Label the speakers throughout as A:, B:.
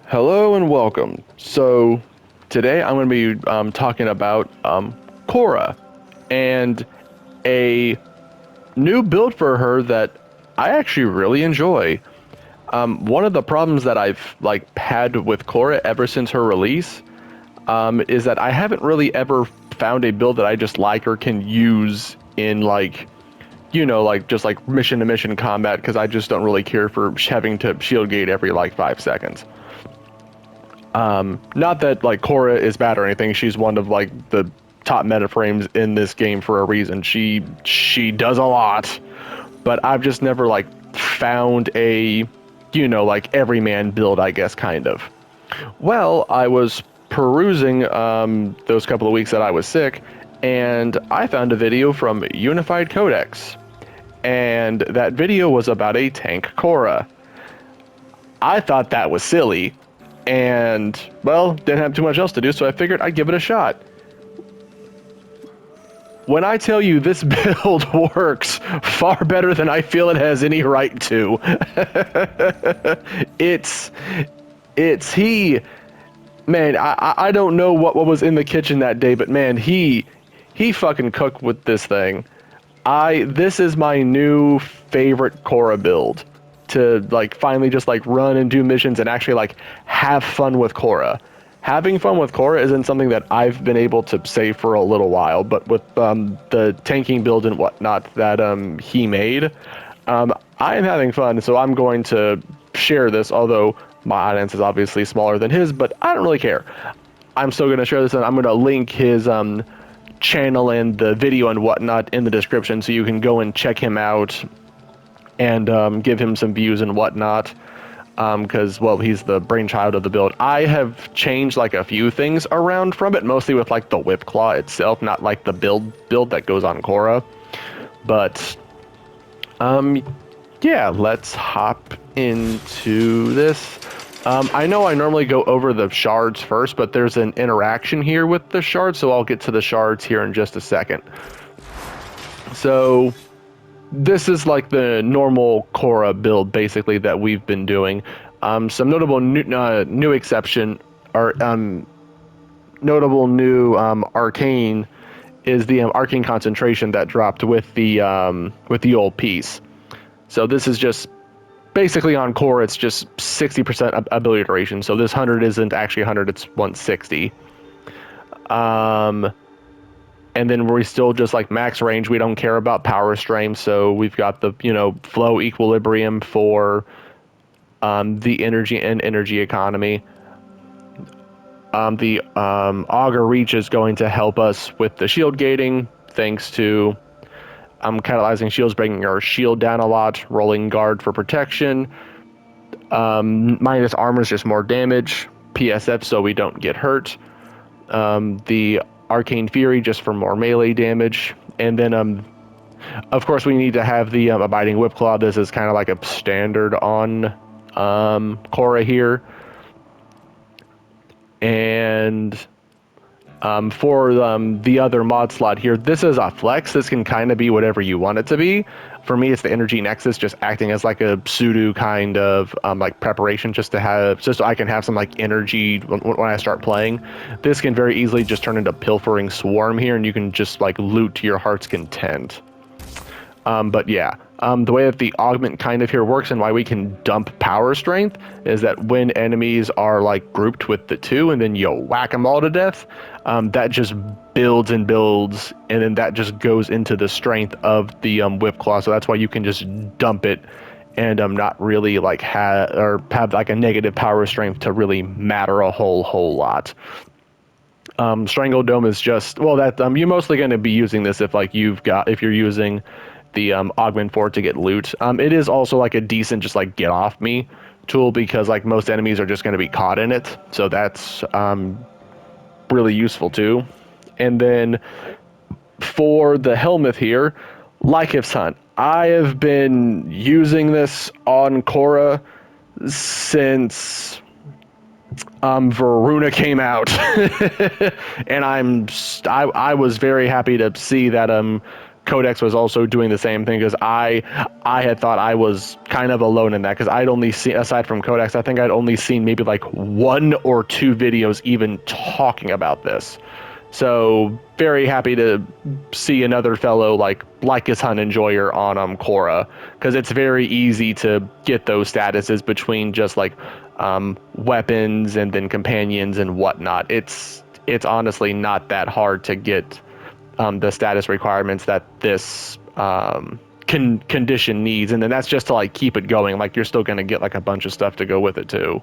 A: Hello and welcome. So today I'm going to be talking about Khora and a new build for her that I actually really enjoy. One of the problems that I've had with Khora ever since her release is that I haven't really ever found a build that I just like or can use in just like mission to mission combat because I just don't really care for having to shield gate every 5 seconds. Not that Khora is bad or anything. She's one of the top meta frames in this game for a reason. She does a lot, but I've just never found a everyman build, I guess, kind of. Well, I was perusing those couple of weeks that I was sick, and I found a video from Unified Codex, and that video was about a tank Khora. I thought that was silly, and, well, didn't have too much else to do, so I figured I'd give it a shot. When I tell you this build works far better than I feel it has any right to, it's he, man, I don't know what was in the kitchen that day, but man, he fucking cooked with this thing. This is my new favorite Khora build. To finally just run and do missions and actually have fun with Khora. Having fun with Khora isn't something that I've been able to say for a little while, but with the tanking build and whatnot that he made, I am having fun, so I'm going to share this, although my audience is obviously smaller than his, but I don't really care. I'm still going to share this, and I'm going to link his channel and the video and whatnot in the description so you can go and check him out and give him some views and whatnot, because, well, he's the brainchild of the build. I have changed a few things around from it, mostly with the whip claw itself, not the build that goes on Khora. But yeah, let's hop into this. I know I normally go over the shards first, but there's an interaction here with the shards, so I'll get to the shards here in just a second. So this is the normal Khora build, basically, that we've been doing. Some notable new exception, or notable new arcane, is the arcane concentration that dropped with the old piece. So this is just basically on Khora. It's just 60% ability duration. So this 100 isn't actually 100; it's 160. And then we still just max range. We don't care about power strain. So we've got the, flow equilibrium for the energy and energy economy. The auger reach is going to help us with the shield gating, thanks to catalyzing shields, bringing our shield down a lot, rolling guard for protection. Minus armor is just more damage. PSF so we don't get hurt. The Arcane Fury just for more melee damage, and then of course we need to have the Abiding Whip Claw. This is kind of like a standard on Khora here, and for the other mod slot here, this is a flex. This can kind of be whatever you want it to be. For me, it's the Energy Nexus, just acting as a pseudo kind of preparation, just so I can have some energy when I start playing. This can very easily just turn into Pilfering Swarm here, and you can just loot to your heart's content. But yeah, the way that the augment kind of here works and why we can dump power strength is that when enemies are grouped with the two and then you whack them all to death, that just builds and builds, and then that just goes into the strength of the whip claw. So that's why you can just dump it and not really have a negative power strength to really matter a whole lot. Strangle Dome is just, well, that you're mostly going to be using this if if you're using the augment for it to get loot. It is also a decent just get off me tool, because most enemies are just going to be caught in it, so that's really useful too. And then for the helmet here, Lycif's Hunt. I have been using this on Khora since Varuna came out, and I was very happy to see that Codex was also doing the same thing, because I had thought I was kind of alone in that, because I'd only seen, aside from Codex, I think I'd only seen maybe like 1 or 2 videos even talking about this. So very happy to see another fellow like his hunt enjoyer on Khora, because it's very easy to get those statuses between just like weapons and then companions and whatnot. It's honestly not that hard to get the status requirements that this condition needs, and then that's just to like keep it going. Like, you're still going to get like a bunch of stuff to go with it too.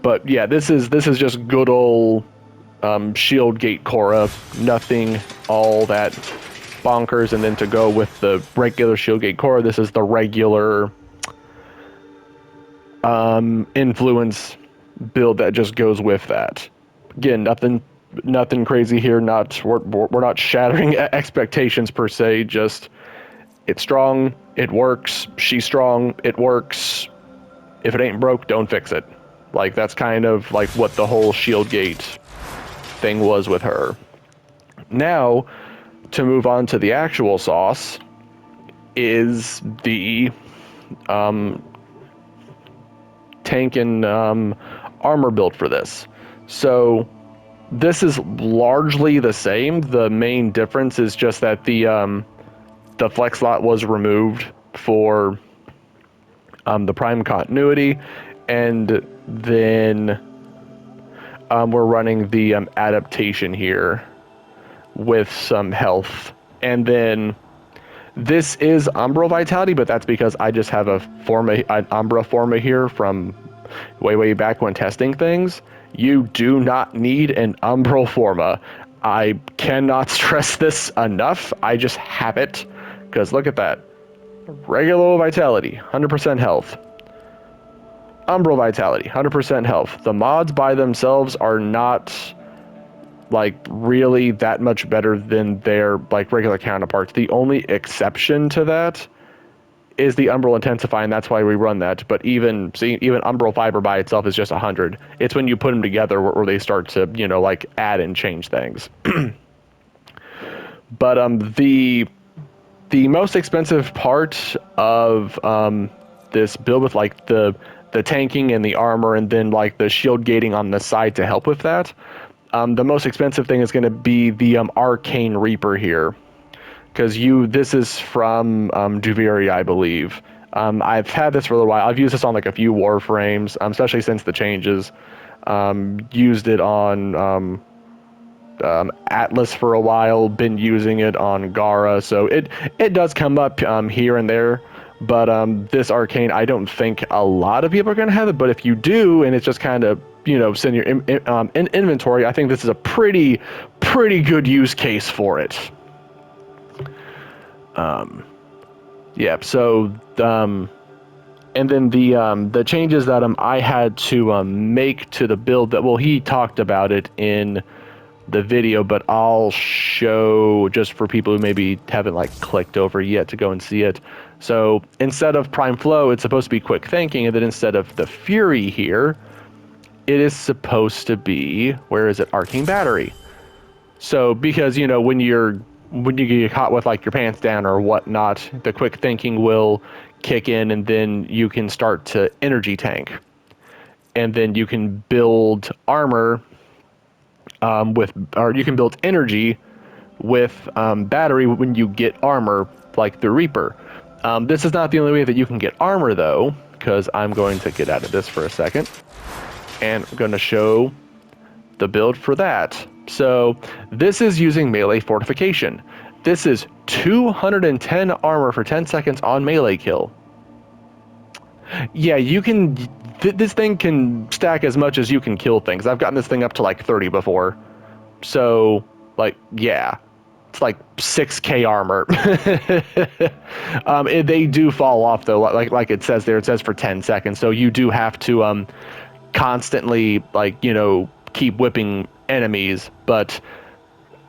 A: But yeah, this is just good old shield gate Khora. Nothing all that bonkers. And then to go with the regular shield gate Khora, this is the regular influence build that just goes with that. Again, nothing crazy here. We're not shattering expectations per se. Just, it's strong, it works. She's strong, it works. If it ain't broke, don't fix it. Like, that's kind of like what the whole shield gate thing was with her. Now, to move on to the actual sauce, is the tank and armor build for this. So this is largely the same. The main difference is just that the flex slot was removed for the prime continuity, and then we're running the adaptation here with some health. And then this is Umbral Vitality, but that's because I just have an Umbra Forma here from way back when testing things. You do not need an Umbral Forma. I cannot stress this enough. I just have it, because look at that. Regular Vitality, 100% health. Umbral Vitality, 100% health. The mods by themselves are not like really that much better than their like regular counterparts. The only exception to that is the Umbral Intensify, and that's why we run that. But even Umbral Fiber by itself is just 100. It's when you put them together where they start to, like add and change things. But the most expensive part of this build, with like the tanking and the armor and then like the shield gating on the side to help with that, the most expensive thing is going to be the Arcane Reaper here, because this is from Duviri, I believe. I've had this for a little while. I've used this on like a few Warframes, especially since the changes. Used it on Atlas for a while, been using it on Gara, so it does come up here and there. But this Arcane, I don't think a lot of people are going to have it, but if you do, and it's just kind of, send your in inventory, I think this is a pretty good use case for it. Yeah, so and then the changes that I had to make to the build, that, well, he talked about it in the video, but I'll show just for people who maybe haven't like clicked over yet to go and see it. So instead of Prime Flow, it's supposed to be Quick Thinking, and then instead of the Fury here, it is supposed to be, where is it, Arcane Battery. So because when you get caught with like your pants down or whatnot, the Quick Thinking will kick in, and then you can start to energy tank, and then you can build armor or you can build energy with battery when you get armor, like the Reaper. This is not the only way that you can get armor though, because I'm going to get out of this for a second, and I'm going to show the build for that. So this is using melee fortification. This is 210 armor for 10 seconds on melee kill. Yeah, you can. This thing can stack as much as you can kill things. I've gotten this thing up to like 30 before. So, like, yeah, it's like 6k armor. They do fall off though, like it says there. It says for 10 seconds. So you do have to constantly, like, keep whipping enemies. But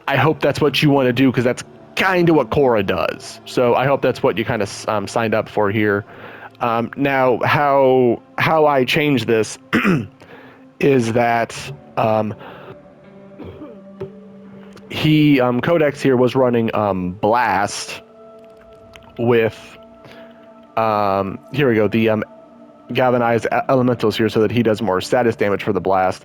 A: I hope that's what you want to do, because that's kind of what Khora does. So I hope that's what you kind of signed up for here. Now, how I change this is that he Codex here was running Blast with here we go, the galvanized elementals here, so that he does more status damage for the blast.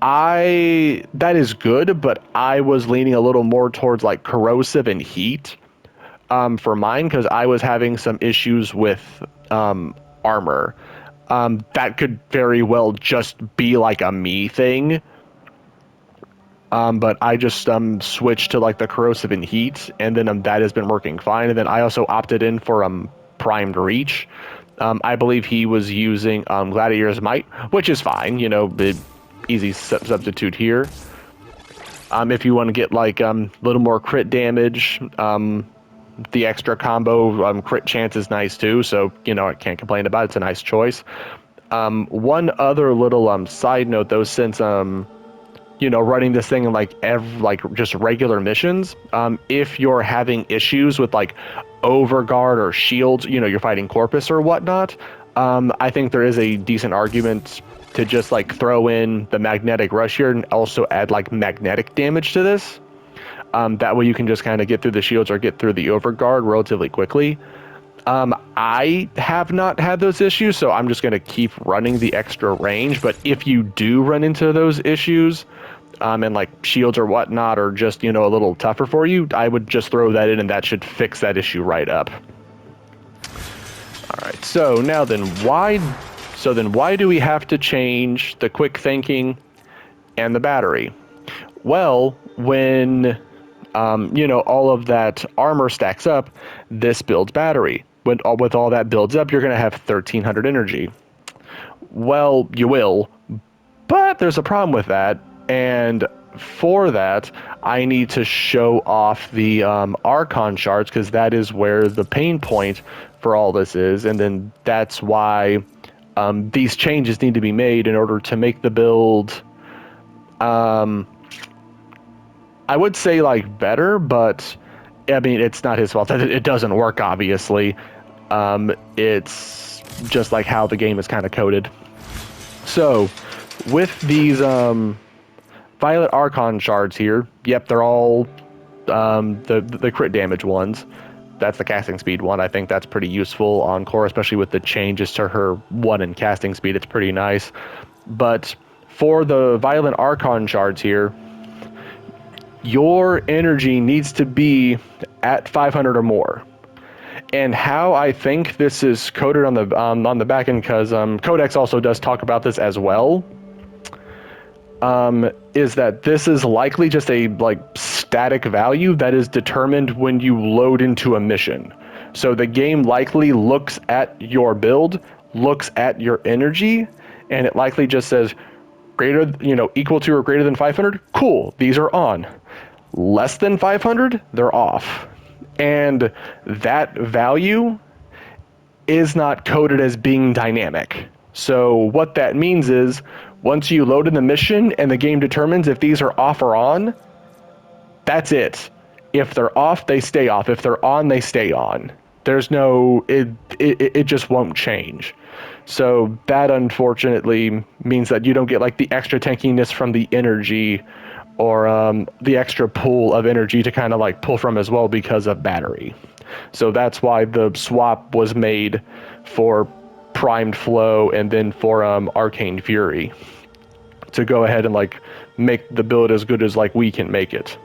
A: That is good, but I was leaning a little more towards like corrosive and heat for mine, because I was having some issues with armor. That could very well just be like a me thing. But I just switched to like the corrosive and heat, and then that has been working fine. And then I also opted in for primed reach. I believe he was using Gladiator's Might, which is fine, you know, easy substitute here. If you want to get like a little more crit damage, the extra combo crit chance is nice too, so you know, I can't complain about it. It's a nice choice. One other little side note though, since you know, running this thing in like just regular missions, if you're having issues with like overguard or shields, you know, you're fighting Corpus or whatnot, I think there is a decent argument to just like throw in the magnetic rush here and also add like magnetic damage to this. That way you can just kind of get through the shields or get through the overguard relatively quickly. I have not had those issues, so I'm just going to keep running the extra range. But if you do run into those issues, and like shields or whatnot, or just, you know, a little tougher for you, I would just throw that in and that should fix that issue right up. All right, so now then why do we have to change the quick thinking and the battery? Well, when you know, all of that armor stacks up, this builds battery. With all that builds up, you're going to have 1300 energy. Well, you will, but there's a problem with that, and for that, I need to show off the Archon shards, because that is where the pain point for all this is, and then that's why these changes need to be made in order to make the build, I would say like better, but I mean, it's not his fault that it doesn't work, obviously. It's just like how the game is kind of coded. So with these Violet Archon shards here, yep, they're all the crit damage ones. That's the casting speed one. I think that's pretty useful on Khora, especially with the changes to her 1 in casting speed. It's pretty nice. But for the Violent Archon shards here, your energy needs to be at 500 or more. And how I think this is coded on the back end, because Codex also does talk about this as well, is that this is likely just a like static value that is determined when you load into a mission. So the game likely looks at your build, looks at your energy, and it likely just says greater, you know, equal to or greater than 500. Cool, these are on. Less than 500, they're off. And that value is not coded as being dynamic. So what that means is, once you load in the mission and the game determines if these are off or on, that's it. If they're off, they stay off. If they're on, they stay on. There's no, it just won't change. So that unfortunately means that you don't get like the extra tankiness from the energy, or the extra pool of energy to kind of like pull from as well because of battery. So that's why the swap was made for Primed Flow and then for Arcane Fury, to go ahead and like make the build as good as like we can make it.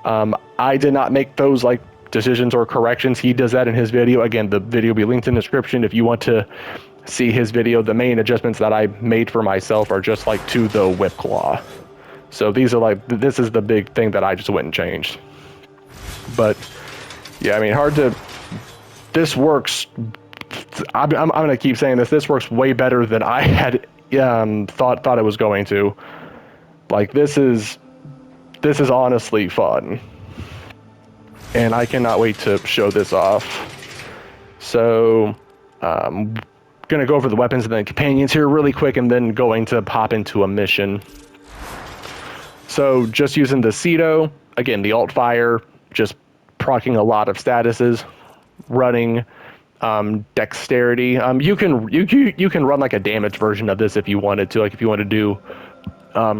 A: I did not make those like decisions or corrections. He does that in his video. Again, the video will be linked in the description if you want to see his video. The main adjustments that I made for myself are just like to the whip claw. So these are like, this is the big thing that I just went and changed. But yeah, I mean, this works. I'm going to keep saying this. This works way better than I had thought it was going to. Like, this is honestly fun. And I cannot wait to show this off. So, going to go over the weapons and the companions here really quick, and then going to pop into a mission. So just using the Cedo, again, the alt fire, just proccing a lot of statuses, running dexterity. You can run like a damage version of this if you wanted to, like if you want to do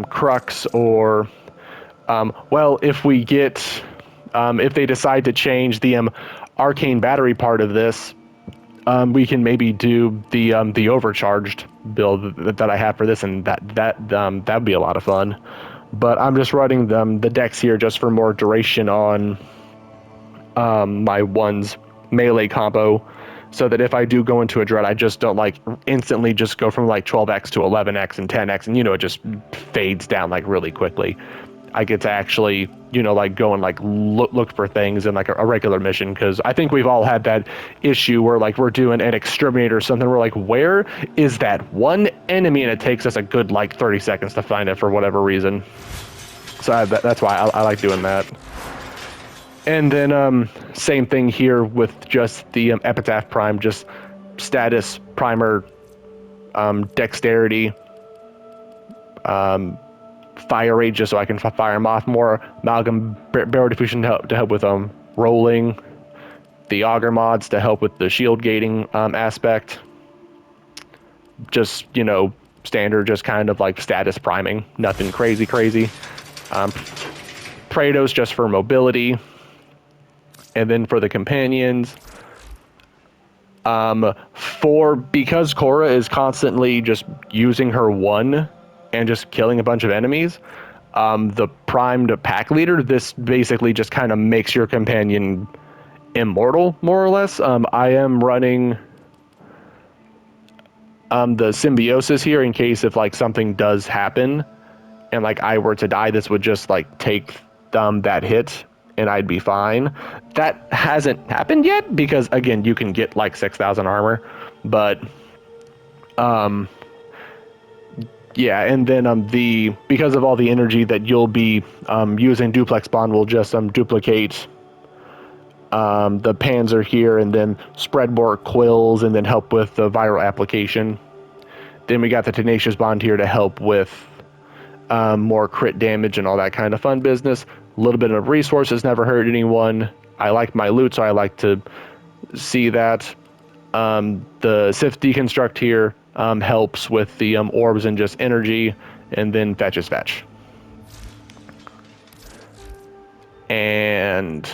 A: Crux or Well, if we get, if they decide to change the arcane battery part of this, we can maybe do the overcharged build that I have for this, and that'd be a lot of fun. But I'm just running the decks here just for more duration on my one's melee combo, so that if I do go into a dread, I just don't like instantly just go from like 12x to 11x and 10x, and it just fades down like really quickly. I get to actually, like go and like look for things in like a regular mission, because I think we've all had that issue where like we're doing an exterminator or something, we're like, where is that one enemy, and it takes us a good like 30 seconds to find it for whatever reason. So that's why I like doing that. And then same thing here with just the Epitaph Prime, just status, primer, dexterity, fire rate, just so I can fire them off more, amalgam barrel diffusion to help with rolling, the auger mods to help with the shield gating aspect, just standard, just kind of like status priming, nothing crazy. Praetos just for mobility. And then for the companions, because Khora is constantly just using her one and just killing a bunch of enemies, the primed pack leader, this basically just kind of makes your companion immortal, more or less. I am running the symbiosis here in case if like something does happen and like I were to die, this would just like take that hit and I'd be fine. That hasn't happened yet because again, you can get like 6,000 armor, but yeah, and then because of all the energy that you'll be using, duplex bond will just duplicate the panzer here and then spread more quills and then help with the viral application. Then we got the tenacious bond here to help with more crit damage and all that kind of fun business. A little bit of resources never hurt anyone. I like my loot, so I like to see that. The Sith Deconstruct here helps with the orbs and just energy, and then fetch is fetch. And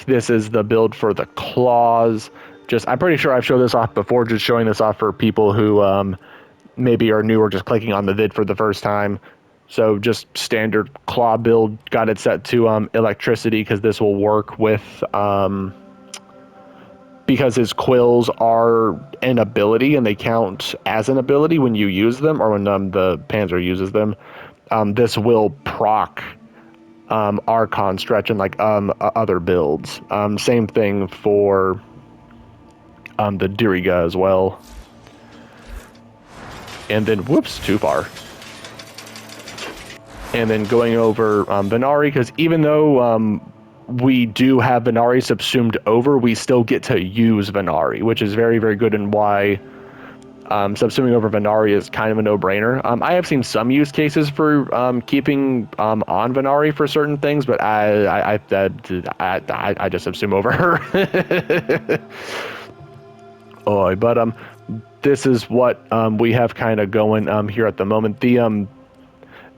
A: this is the build for the claws. I'm pretty sure I've showed this off before, just showing this off for people who maybe are new or just clicking on the vid for the first time. So just standard claw build, got it set to electricity because this will work with, because his quills are an ability and they count as an ability when you use them or when the Panzer uses them. This will proc Archon stretch and like other builds. Same thing for the Diriga as well. And then, whoops, too far. And then going over Venari, because even though we do have Venari subsumed over, we still get to use Venari, which is very, very good, and why subsuming over Venari is kind of a no-brainer. I have seen some use cases for keeping on Venari for certain things, but I just subsume over her. Oh, but this is what we have kind of going here at the moment.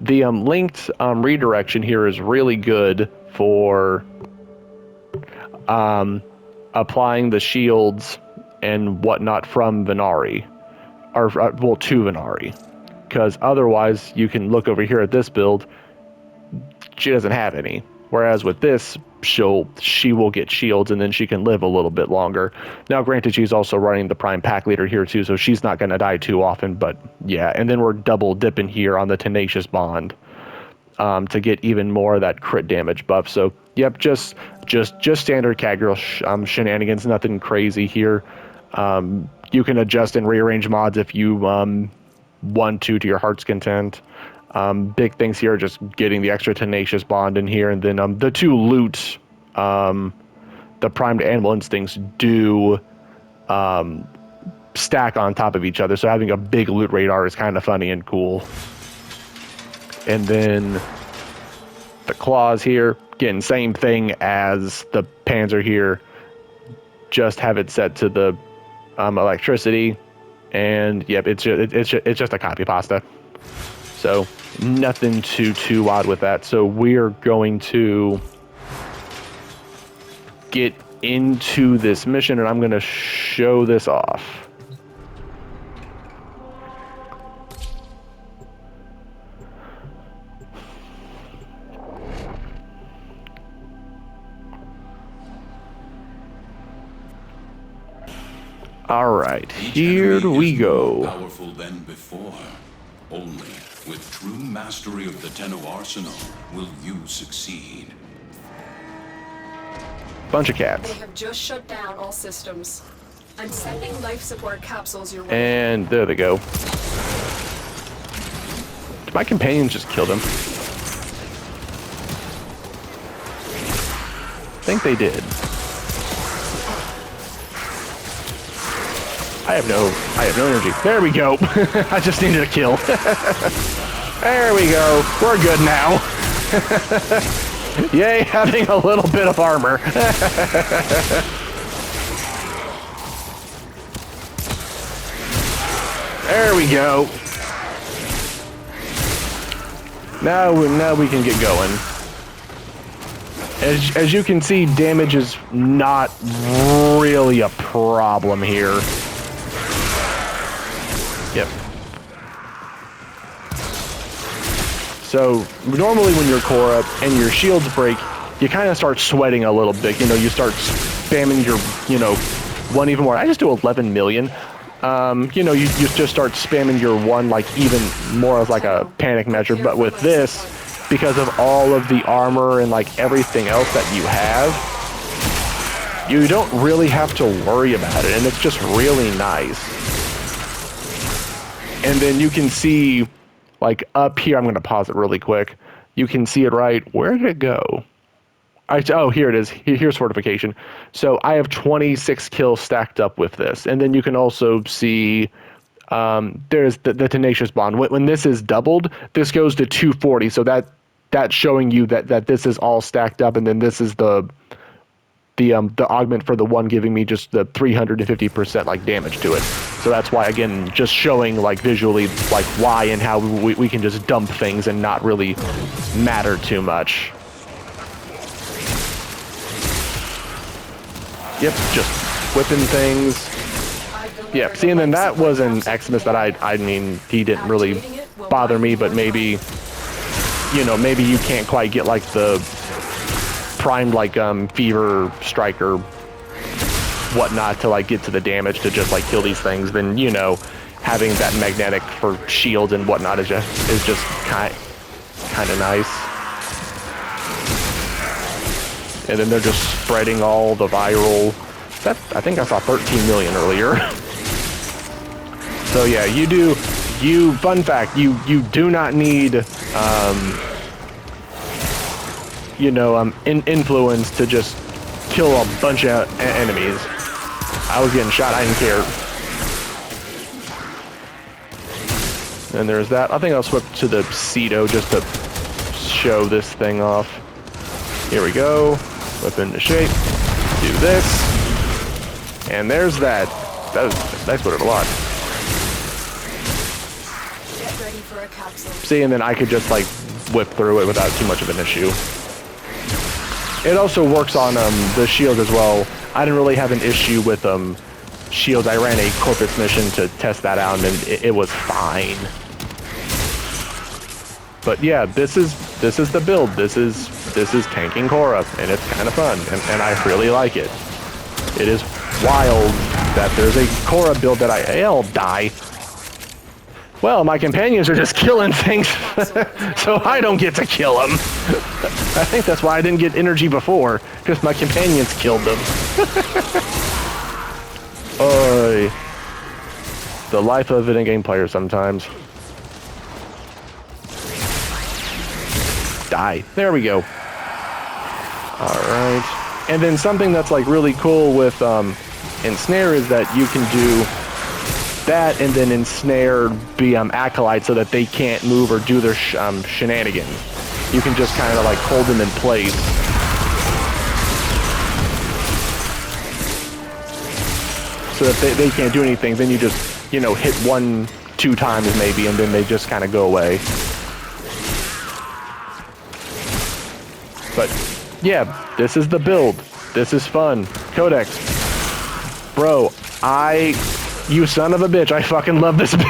A: The linked redirection here is really good for applying the shields and whatnot from Venari, or well, to Venari, because otherwise you can look over here at this build, she doesn't have any, whereas with this she will get shields and then she can live a little bit longer. Now granted, she's also running the prime pack leader here too, so she's not going to die too often, but yeah. And then we're double dipping here on the tenacious bond to get even more of that crit damage buff. So yep, just standard Catgirl shenanigans, nothing crazy here. You can adjust and rearrange mods if you want to your heart's content. Big things here are just getting the extra tenacious bond in here, and then the two loot, the primed animal instincts do stack on top of each other, so having a big loot radar is kind of funny and cool. And then the claws here, again, same thing as the Panzer here, just have it set to the electricity, and yep, it's just a copy pasta. So nothing too odd with that. So we're going to get into this mission, and I'm going to show this off. All right, here we go.
B: More powerful than before. Only with true mastery of the Tenno arsenal will you succeed.
A: Bunch of cats.
C: They have just shut down all systems. I'm sending life support capsules your way.
A: And there they go. My companions just killed him. I think they did. I have no energy. There we go. I just needed a kill. There we go. We're good now. Yay, having a little bit of armor. There we go. Now we can get going. As you can see, damage is not really a problem here. Yep. So normally when you're Khora and your shields break, you kind of start sweating a little bit. You know, you start spamming your, one even more. I just do 11 million. You just start spamming your one like even more as like a panic measure. But with this, because of all of the armor and like everything else that you have, you don't really have to worry about it, and it's just really nice. And then you can see, like up here, I'm going to pause it really quick. You can see it right. Where did it go? Oh, here it is. Here's fortification. So I have 26 kills stacked up with this. And then you can also see there's the tenacious bond. When this is doubled, this goes to 240. So that's showing you that this is all stacked up. And then this is the augment for the one giving me just the 350% like damage to it. So that's why, again, just showing like visually like why and how we can just dump things and not really matter too much. Yep, just whipping things. Yep, see, and then that was an Eximus that I mean, he didn't really bother me, but maybe, maybe you can't quite get like the primed like fever strike or whatnot to like get to the damage to just like kill these things. Then having that magnetic for shields and whatnot is just kind of nice. And then they're just spreading all the viral. I think I saw 13 million earlier. So yeah, fun fact, you do not need influence to just kill a bunch of enemies. I was getting shot, I didn't care. And there's that. I think I'll switch to the Cedo just to show this thing off. Here we go. Whip into shape. Do this. And there's that. That's what it a lot.
C: Get ready for a capsule.
A: See, and then I could just like whip through it without too much of an issue. It also works on the shield as well. I didn't really have an issue with shields. I ran a Corpus mission to test that out, and it was fine. But yeah, this is the build. This is tanking Khora, and it's kind of fun, and I really like it. It is wild that there's a Khora build that I'll die. Well, my companions are just killing things, so I don't get to kill them. I think that's why I didn't get energy before, because my companions killed them. Oy. The life of an in-game player sometimes. Die. There we go. Alright. And then something that's like really cool with Ensnare is that you can do that and then ensnare the acolytes so that they can't move or do their shenanigans. You can just kind of like hold them in place. So that they can't do anything. Then you just, hit 1-2 times maybe, and then they just kind of go away. But yeah, this is the build. This is fun. Codex. Bro, you son of a bitch, I fucking love this build.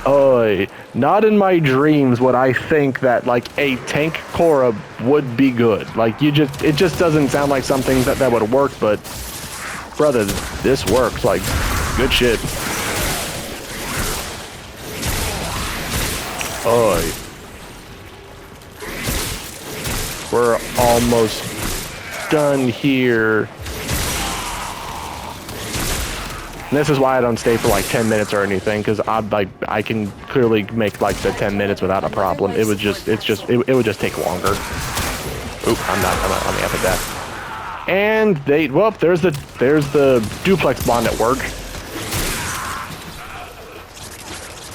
A: Oy, not in my dreams would I think that like a tank Khora would be good. Like it just doesn't sound like something that would work, but brother, this works. Like, good shit. Oy. We're almost done here. And this is why I don't stay for like 10 minutes or anything, because I can clearly make like the 10 minutes without a problem. It would just take longer. Oop, I'm not happy with that. And there's the duplex bond at work.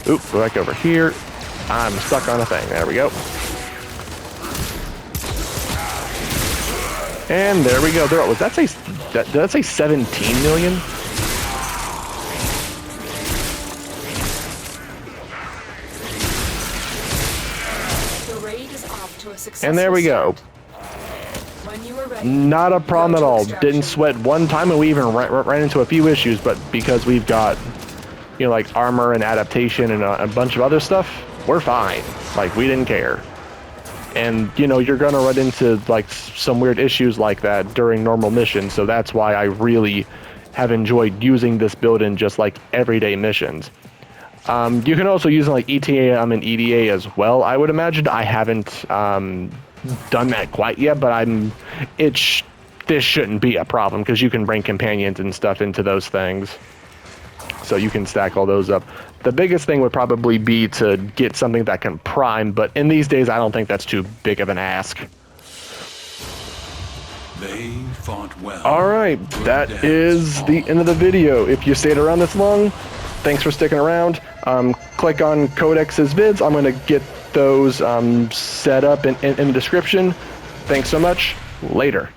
A: Oop, go back over here. I'm stuck on a thing. There we go. And there we go. Was that say? Did that say 17 million?
C: The raid is off to a successful
A: And there we go.
C: When you are ready,
A: Not a problem
C: go
A: at
C: to
A: all.
C: extraction.
A: Didn't sweat one time, and we even ran into a few issues, but because we've got, you know, like armor and adaptation and a bunch of other stuff, we're fine. Like, we didn't care. And, you know, you're gonna run into, like, some weird issues like that during normal missions, so that's why I really have enjoyed using this build in just, like, everyday missions. You can also use, like, ETAM and EDA as well, I would imagine. I haven't done that quite yet, but this shouldn't be a problem, because you can bring companions and stuff into those things. So you can stack all those up. The biggest thing would probably be to get something that can prime, but in these days, I don't think that's too big of an ask.
B: They fought well.
A: All right, that is the end of the video. If you stayed around this long, thanks for sticking around. Click on Codex's vids. I'm going to get those set up in the description. Thanks so much. Later.